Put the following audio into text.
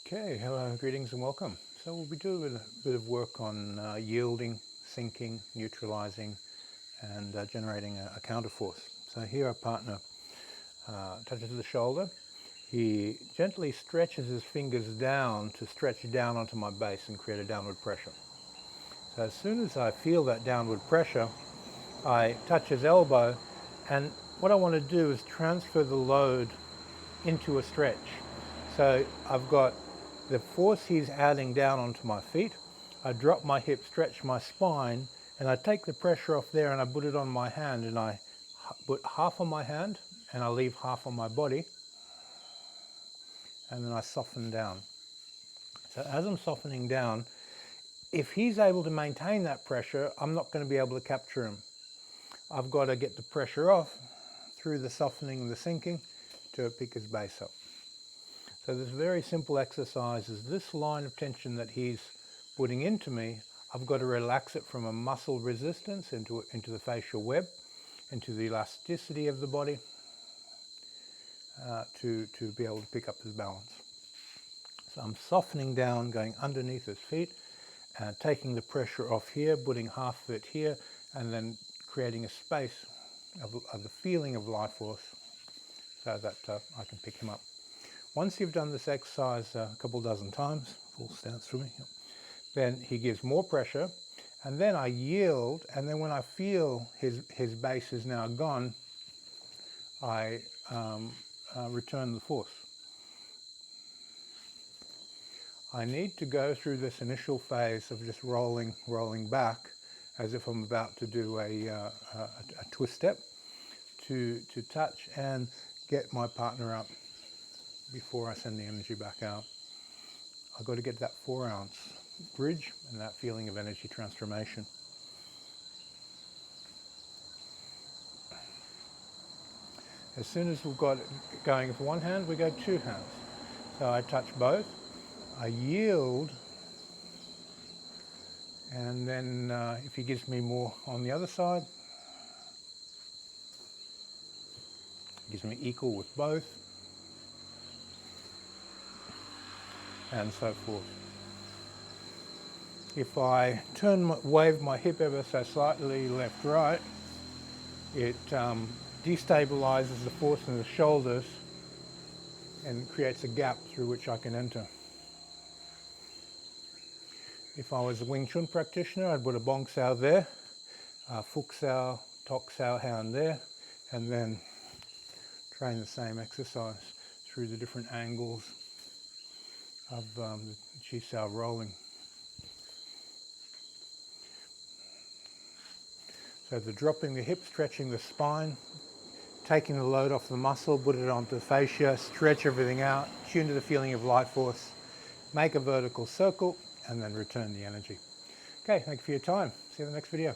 Okay, hello, greetings and welcome. So we'll be doing a bit of work on yielding, sinking, neutralizing, and generating a counterforce. So here our partner touches the shoulder. He gently stretches his fingers down to stretch down onto my base and create a downward pressure. So as soon as I feel that downward pressure, I touch his elbow, and what I want to do is transfer the load into a stretch. So I've got the force he's adding down onto my feet. I drop my hip, stretch my spine, and I take the pressure off there and I put it on my hand, and I put half on my hand and I leave half on my body, and then I soften down. So as I'm softening down, if he's able to maintain that pressure, I'm not going to be able to capture him. I've got to get the pressure off through the softening and the sinking to pick his base up. So this very simple exercise is this line of tension that he's putting into me, I've got to relax it from a muscle resistance into the facial web, into the elasticity of the body to be able to pick up his balance. So I'm softening down, going underneath his feet, taking the pressure off here, putting half of it here, and then creating a space of the feeling of life force so that I can pick him up. Once you've done this exercise a couple dozen times, full stance for me, then he gives more pressure, and then I yield, and then when I feel his base is now gone, I return the force. I need to go through this initial phase of just rolling back as if I'm about to do a twist step to touch and get my partner up before I send the energy back out. I've got to get that 4-ounce bridge and that feeling of energy transformation. As soon as we've got it going with one hand, we go 2 hands. So I touch both, I yield, and then if he gives me more on the other side, gives me equal with both, and so forth. If I wave my hip ever so slightly left-right, it destabilizes the force in the shoulders and creates a gap through which I can enter. If I was a Wing Chun practitioner, I'd put a Bong Sao there, Fuk Sao, Tok Sao hand there, and then train the same exercise through the different angles of the Chi Sao rolling. So the dropping the hip, stretching the spine, taking the load off the muscle, put it onto the fascia, stretch everything out, tune to the feeling of life force, make a vertical circle, and then return the energy. Okay, thank you for your time. See you in the next video.